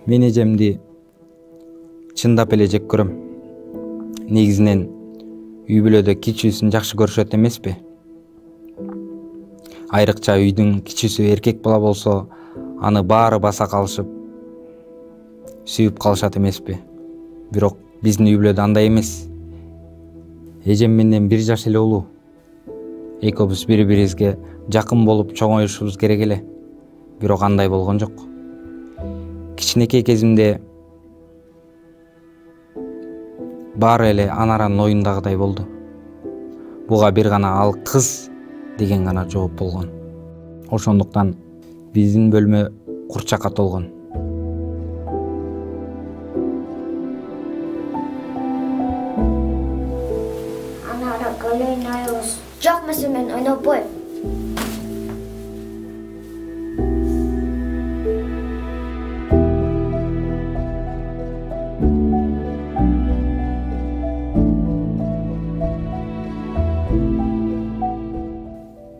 Мен эжемди чындап эле жек көрөм. Негизинен үй бүлөдө кичүүсүн жакшы көрүшөт эмеспи? Айрыкча үйдүн кичүүсү эркек бала болсо, аны баары баса калышып, сүйүп калышат эмеспи? Бирок биздин үй бүлөдө андай эмес. Эжем менден 1 жаш эле улуу. Экөөбүз бири-бирибизге жакын болуп чоңоюшубуз керек эле. Бирок андай болгон жок. Кичинекей кезимде баары эле анаранын оюндагыдай болду. Буга бир гана ал кыз деген гана жооп болгон. Ошондуктан биздин бөлмө курчакка толгон. Анара ойнайбыз. Жок, мен ойнобойм.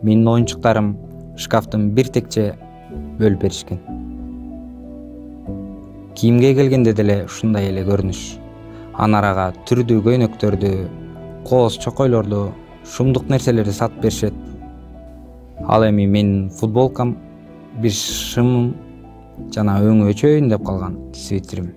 Менин оюнчуктарым шкафтын бир текче бөлүп беришкен. Кийимге келгенде деле ушундай эле көрүнүш. Анарага түрдүү көйнөктөрдү, кооз чокойлорду, шумдук нерселерди сатып беришет. Ал эми менин футболкам, бир шымым жана өңү өчөйүн деп калган свитерим.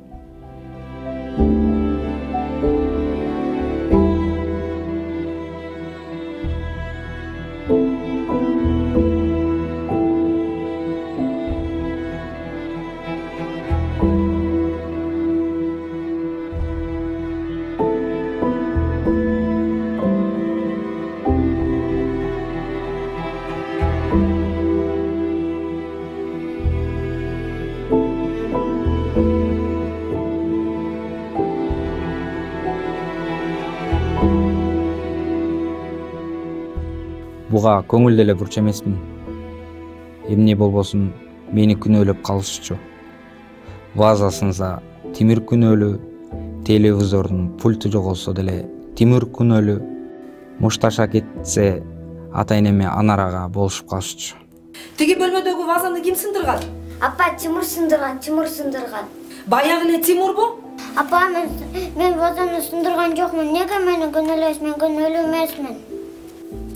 Буга көңүл деле бурчу эмесмин. Эмне болбосун мени күнөөлөп калышчу. Ваза сынса Тимир күнөөлүү, телевизордун пульту жоголсо деле Тимир күнөөлүү, мушташа кетсе ата-энеме Анарага болушуп калышчу. Тиги бөлмөдөгү вазаны ким сындырган? Апа, Тимур сындырган. Баягы эле Тимурбу? Апа, мен вазаны сындырган жокмун. Неге мени күнөөлөйсүз? Мен күнөөлүү эмесмин.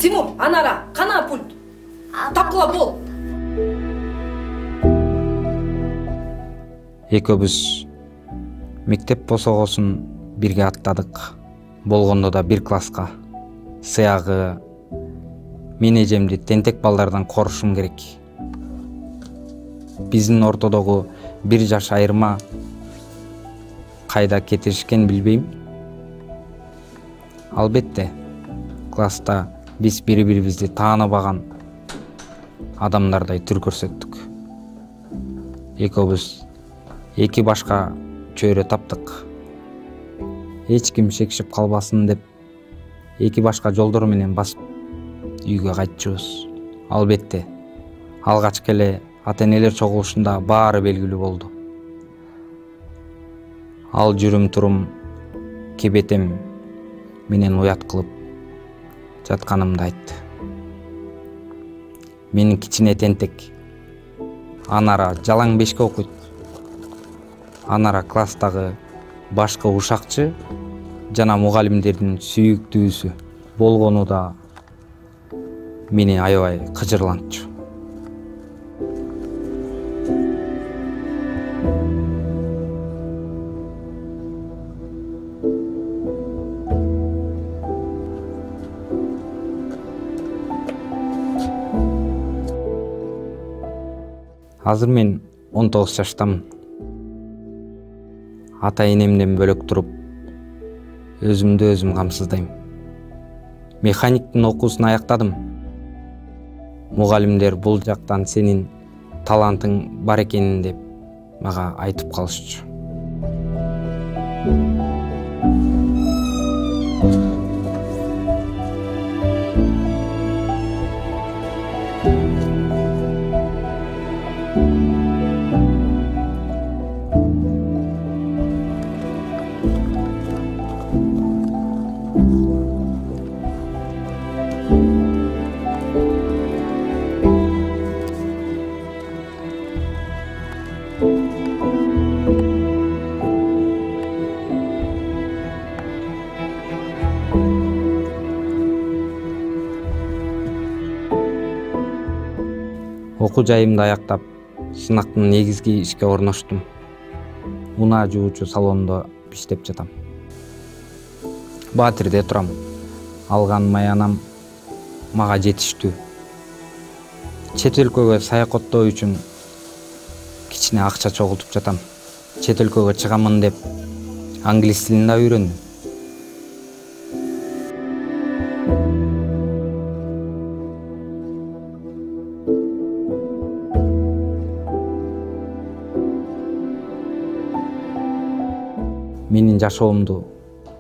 Тимур, Анара, кана пульт? Тапкыла бол. Экөөбүз мектеп босогосун бирге аттадык. Болгондо да бир класска. Сыягы мен эжемди тентек балдардан корушум керек. Биздин ортодогу 1 жаш айырма кайда кетишкен билбейм. Албетте, класста биз бири-бирибизди тааныбаган адамдардай түр көрсөттүк. Экөөбүз 2 башка чөйрө таптык. Эч ким шекшип калбасын деп 2 башка жолдор менен басып үйгө кайтчубуз. Албетте, алгачкы эле ата-энелер чогулушунда баары белгилүү болду. Ал жүрүм-турум кебетем менен уят кылып жатканымды айтты. Менин кичине тентек Анара жалаң бешке окуйт. Анара класстагы башкы ушакчы жана мугалимдердин сүйүктүүсү болгону да мени аябай кыжырлантчу. Азыр мен 19 жаштамын. Ата-энемден бөлөк туруп, өзүмдү өзүм камсыздайм. Механиктин окуусун аяктадым. Мугалимдер бул жактан сенин талантың бар экенин деп мага айтып калышчу. окуу жайымды аяктап, сынактын негизги ишке орноштум. Унаа жуучу салондо иштеп жатам. Батирде турам. Алган маянам мага жетиштүү. Чет өлкөгө саякаттоо үчүн кичине акча чогултуп жатам. Чет өлкөгө чыгамын деп англис тилин да үйрөндүм. Менин жашоомду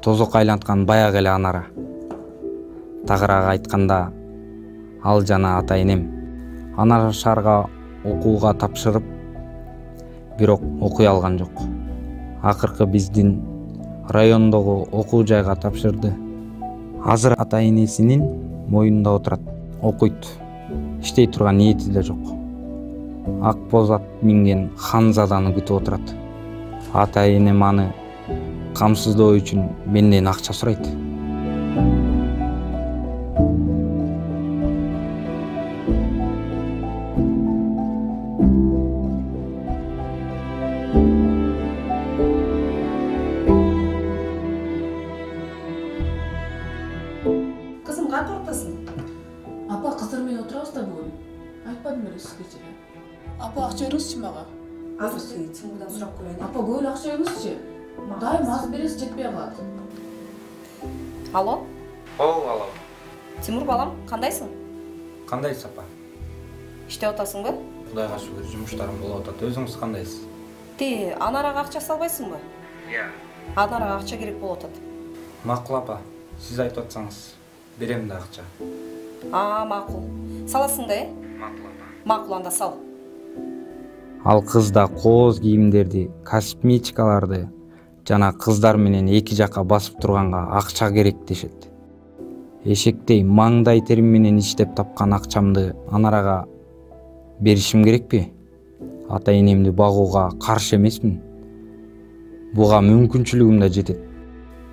тозокко айланткан баягы эле Анара. Тагыраак айтканда, ал жана ата энем. Анара шаарга окууга тапшырып, бирок окуй алган жок. Акыркы биздин райондогу окуу жайга тапшырды. Азыр ата энесинин моюнунда отурат, окуйт. Иштей турган ниети да жок. Ак боз ат минген ханзаданы күтүп отурат. Ата энем аны камсыздоо үчүн менден акча сурайт. Кызым, кантип атасың? Апа, кыздар менен отурабыз да бүгүн. Айтпадым беле сизге. Апа, акча бериңизчи мага. Азыр Тимурдан сурап көрөйүн. Апа, көп эле акча бериңизчи. Дайым аз бересиз, жетпей калат. Алло, Алло. Тимур балам, кандайсың? Кандайсыз апа? Иштеп атасыңбы? Кудайга шүгүр, жумуштарым болуп атат. Өзүңүз кандайсыз? Ти Анарага акча салбайсыңбы? Анарага акча керек болуп атат. Макул апа, сиз айтып атсаңыз, берем да акча. Макул. Саласың да, Макул апа. Макул, анда сал. Ал кыз да кооз кийимдерди, косметикаларды жана кыздар менен эки жакка басып турганга акча керек дешет. Эшектей маңдай терим менен иштеп тапкан акчамды Анарага беришим керекпи? Ата энемди багууга каршы эмесмин. Буга мүмкүнчүлүгүм да жетет.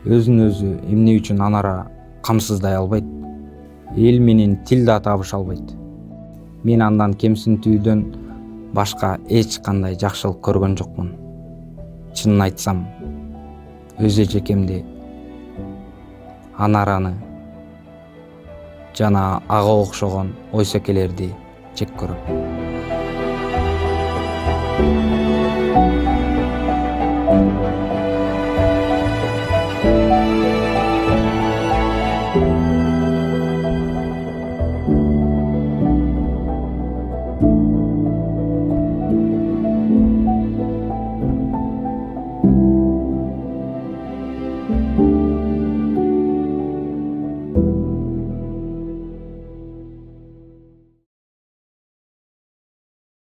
Өзүн өзү эмне үчүн Анара камсыздай албайт? Эл менен тил да табыша албайт. Мен андан кемсинтүүдөн башка эч кандай жакшылык көргөн жокмун. Чынын айтсам, өз эжекемди, Анараны жана ага окшогон ойсекелерди жек көрөм.